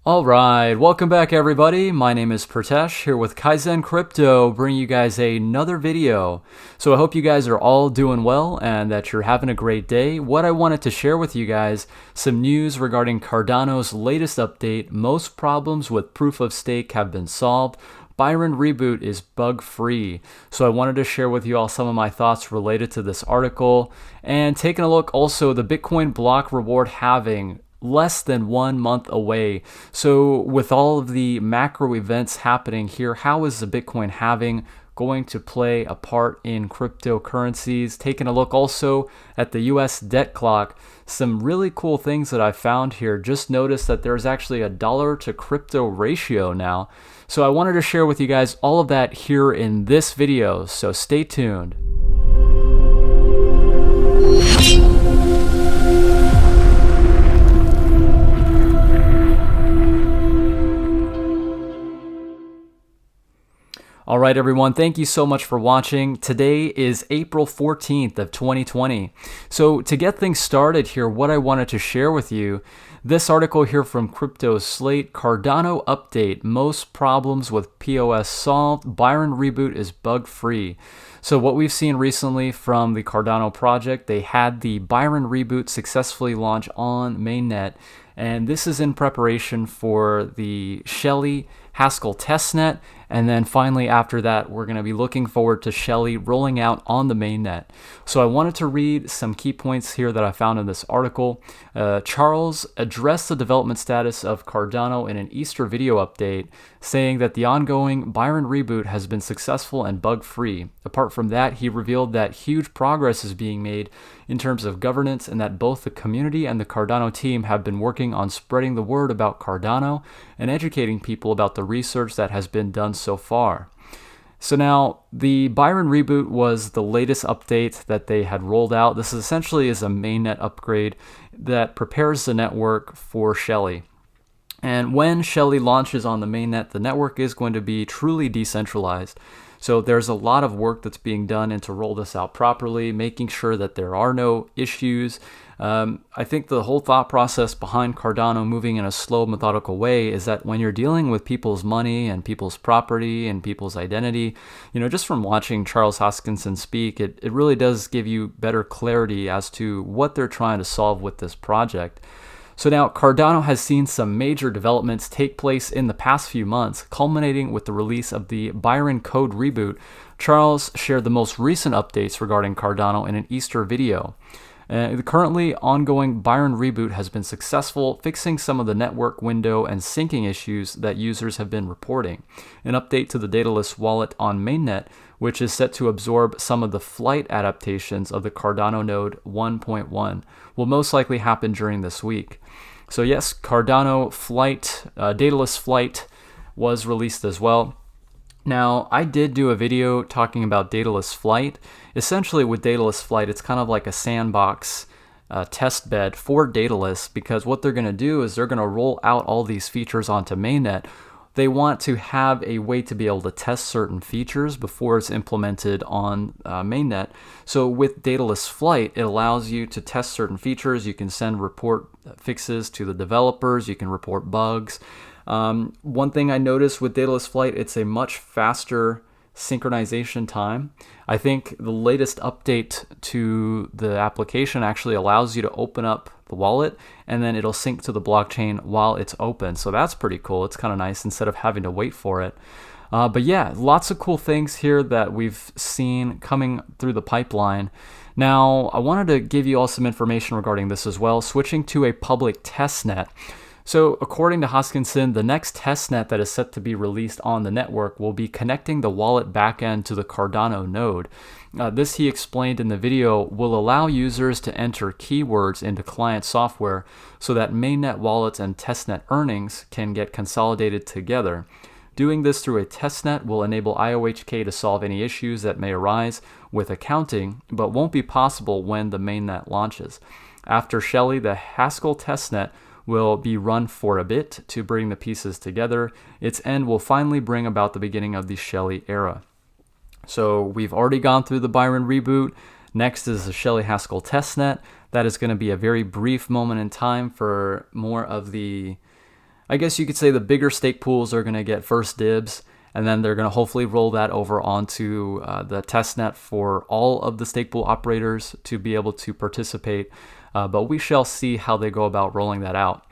All right, welcome back everybody. My name is Pratesh here with Kaizen Crypto, bringing you guys another video. So I hope you guys are all doing well and that you're having a great day. What I wanted to share with you guys, some news regarding Cardano's latest update. Most problems with proof of stake have been solved. Byron Reboot is bug-free. So I wanted to share with you all some of my thoughts related to this article and taking a look also the Bitcoin block reward halving less than 1 month away. So with all of the macro events happening here, how is the Bitcoin halving going to play a part in cryptocurrencies? Taking a look also at the US debt clock, some really cool things that I found here. Just noticed that there's actually a dollar to crypto ratio now. So I wanted to share with you guys all of that here in this video, so stay tuned. All right, everyone, thank you so much for watching. Today is April 14th of 2020. So to get things started here, what I wanted to share with you, this article here from Crypto Slate, Cardano update, most problems with POS solved, Byron Reboot is bug-free. So what we've seen recently from the Cardano project, they had the Byron Reboot successfully launch on mainnet, and this is in preparation for the Shelley Haskell testnet. And then finally after that, we're going to be looking forward to Shelley rolling out on the mainnet. So I wanted to read some key points here that I found in this article. Charles addressed the development status of Cardano in an Easter video update, saying that the ongoing Byron Reboot has been successful and bug-free. Apart from that, he revealed that huge progress is being made in terms of governance and that both the community and the Cardano team have been working on spreading the word about Cardano and educating people about the research that has been done so far. So now the Byron Reboot was the latest update that they had rolled out. This essentially is a mainnet upgrade that prepares the network for Shelley. And when Shelley launches on the mainnet, the network is going to be truly decentralized. So there's a lot of work that's being done and to roll this out properly, making sure that there are no issues. I think the whole thought process behind Cardano moving in a slow, methodical way is that when you're dealing with people's money and people's property and people's identity, just from watching Charles Hoskinson speak, it really does give you better clarity as to what they're trying to solve with this project. So now Cardano has seen some major developments take place in the past few months, culminating with the release of the Byron Code Reboot. Charles shared the most recent updates regarding Cardano in an Easter video. The currently ongoing Byron Reboot has been successful, fixing some of the network window and syncing issues that users have been reporting. An update to the Daedalus wallet on mainnet, which is set to absorb some of the flight adaptations of the Cardano node 1.1, will most likely happen during this week. So yes, Cardano Flight, Daedalus Flight was released as well. Now, I did do a video talking about Daedalus Flight. Essentially with Daedalus Flight, it's kind of like a sandbox test bed for Daedalus, because what they're going to do is they're going to roll out all these features onto mainnet. They want to have a way to be able to test certain features before it's implemented on mainnet. So with Daedalus Flight, it allows you to test certain features. You can send report fixes to the developers. You can report bugs. One thing I noticed with Daedalus Flight, it's a much faster synchronization time. I think the latest update to the application actually allows you to open up the wallet and then it'll sync to the blockchain while it's open. So that's pretty cool. It's kind of nice instead of having to wait for it. But yeah, lots of cool things here that we've seen coming through the pipeline. Now, I wanted to give you all some information regarding this as well, switching to a public testnet. So according to Hoskinson, the next testnet that is set to be released on the network will be connecting the wallet backend to the Cardano node. This, he explained in the video, will allow users to enter keywords into client software so that mainnet wallets and testnet earnings can get consolidated together. Doing this through a testnet will enable IOHK to solve any issues that may arise with accounting, but won't be possible when the mainnet launches. After Shelley, the Haskell testnet will be run for a bit to bring the pieces together. Its end will finally bring about the beginning of the Shelley era. So we've already gone through the Byron Reboot. Next is the Shelley Haskell testnet. That is going to be a very brief moment in time for more of the I guess you could say the bigger stake pools are going to get first dibs, and then they're going to hopefully roll that over onto the testnet for all of the stake pool operators to be able to participate. But we shall see how they go about rolling that out.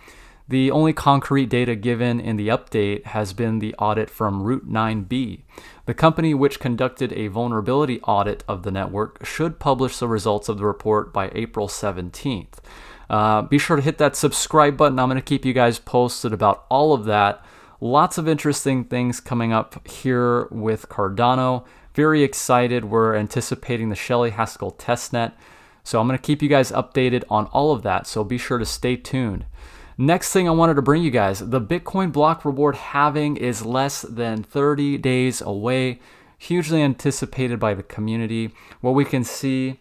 The only concrete data given in the update has been the audit from Route 9B. The company which conducted a vulnerability audit of the network should publish the results of the report by April 17th. Be sure to hit that subscribe button. I'm going to keep you guys posted about all of that. Lots of interesting things coming up here with Cardano. Very excited. We're anticipating the Shelly Haskell testnet. So I'm going to keep you guys updated on all of that. So be sure to stay tuned. Next thing I wanted to bring you guys, the Bitcoin block reward halving is less than 30 days away. Hugely anticipated by the community. What we can see,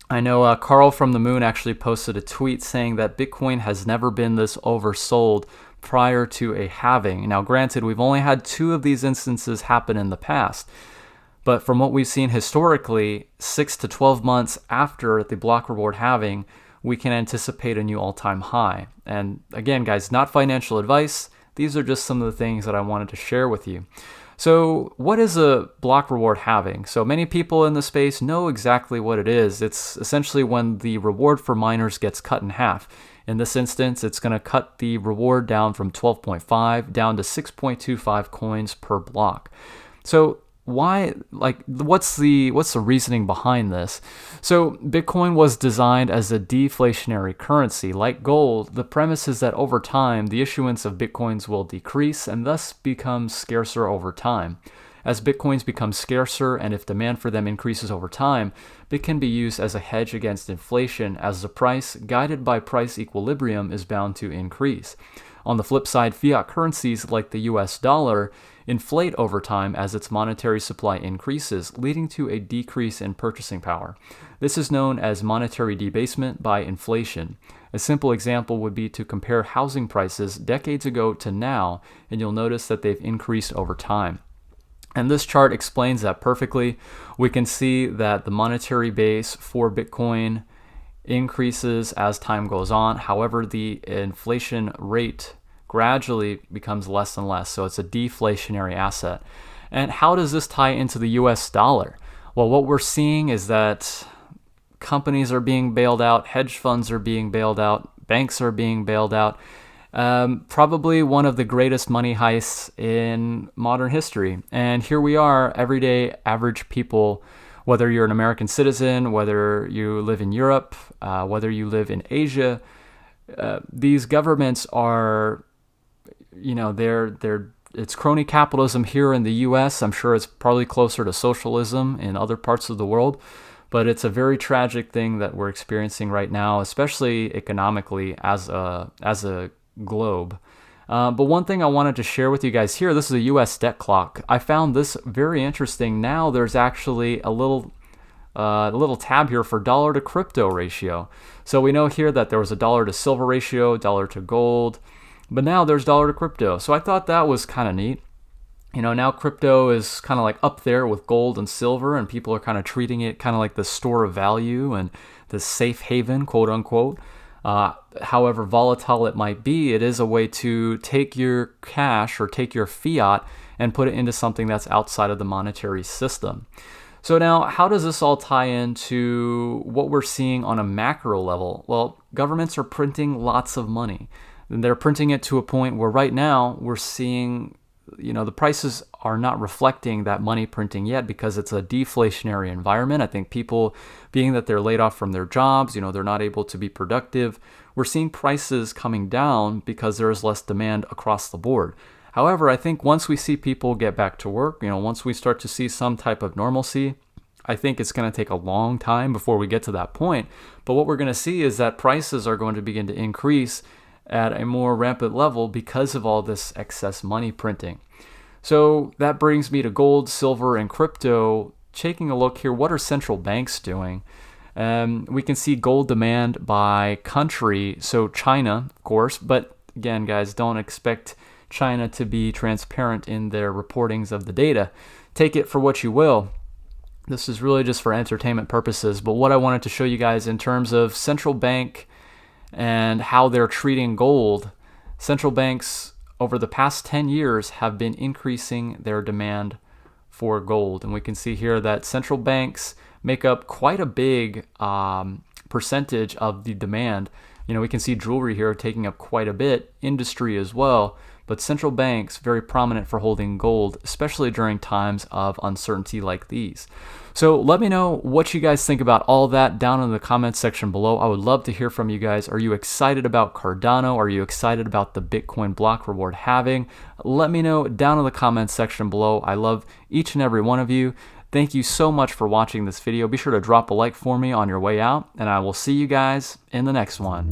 I know Carl from the Moon actually posted a tweet saying that Bitcoin has never been this oversold prior to a halving. Now granted, we've only had 2 of these instances happen in the past. But from what we've seen historically, 6 to 12 months after the block reward halving, we can anticipate a new all-time high. And again, guys, not financial advice. These are just some of the things that I wanted to share with you. So what is a block reward halving? So many people in the space know exactly what it is. It's essentially when the reward for miners gets cut in half. In this instance, it's going to cut the reward down from 12.5 down to 6.25 coins per block. So why, what's the reasoning behind this? So Bitcoin was designed as a deflationary currency. Like gold, the premise is that over time, the issuance of Bitcoins will decrease and thus become scarcer over time. As Bitcoins become scarcer and if demand for them increases over time, it can be used as a hedge against inflation as the price, guided by price equilibrium, is bound to increase. On the flip side, fiat currencies like the US dollar inflate over time as its monetary supply increases, leading to a decrease in purchasing power. This is known as monetary debasement by inflation. A simple example would be to compare housing prices decades ago to now, and you'll notice that they've increased over time. And this chart explains that perfectly. We can see that the monetary base for Bitcoin increases as time goes on. However, the inflation rate gradually becomes less and less. So it's a deflationary asset. And how does this tie into the US dollar? Well, what we're seeing is that companies are being bailed out, hedge funds are being bailed out, banks are being bailed out. Probably one of the greatest money heists in modern history. And here we are, everyday average people, whether you're an American citizen, whether you live in Europe, whether you live in Asia, these governments are, it's crony capitalism here in the US. I'm sure it's probably closer to socialism in other parts of the world, but it's a very tragic thing that we're experiencing right now, especially economically as a globe. But one thing I wanted to share with you guys here, this is a US debt clock. I found this very interesting. Now there's actually a little tab here for dollar to crypto ratio. So we know here that there was a dollar to silver ratio, dollar to gold, but now there's dollar to crypto. So I thought that was kind of neat. Now crypto is kind of like up there with gold and silver, and people are kind of treating it kind of like the store of value and the safe haven, quote unquote. However volatile it might be, it is a way to take your cash or take your fiat and put it into something that's outside of the monetary system. So now, how does this all tie into what we're seeing on a macro level? Well, governments are printing lots of money. And they're printing it to a point where right now we're seeing, the prices are not reflecting that money printing yet because it's a deflationary environment. I think people, being that they're laid off from their jobs, they're not able to be productive. We're seeing prices coming down because there is less demand across the board. However, I think once we see people get back to work, once we start to see some type of normalcy, I think it's going to take a long time before we get to that point. But what we're going to see is that prices are going to begin to increase at a more rampant level because of all this excess money printing. So that brings me to gold, silver, and crypto. Taking a look here, what are central banks doing? We can see gold demand by country, so China, of course, but again, guys, don't expect China to be transparent in their reportings of the data. Take it for what you will. This is really just for entertainment purposes, but what I wanted to show you guys in terms of central bank and how they're treating gold. central banks over the past 10 years have been increasing their demand for gold. And we can see here that central banks make up quite a big percentage of the demand. We can see jewelry here taking up quite a bit, industry as well, but central banks very prominent for holding gold, especially during times of uncertainty like these. So let me know what you guys think about all that down in the comments section below. I would love to hear from you guys. Are you excited about Cardano? Are you excited about the Bitcoin block reward halving? Let me know down in the comments section below. I love each and every one of you. Thank you so much for watching this video. Be sure to drop a like for me on your way out, and I will see you guys in the next one.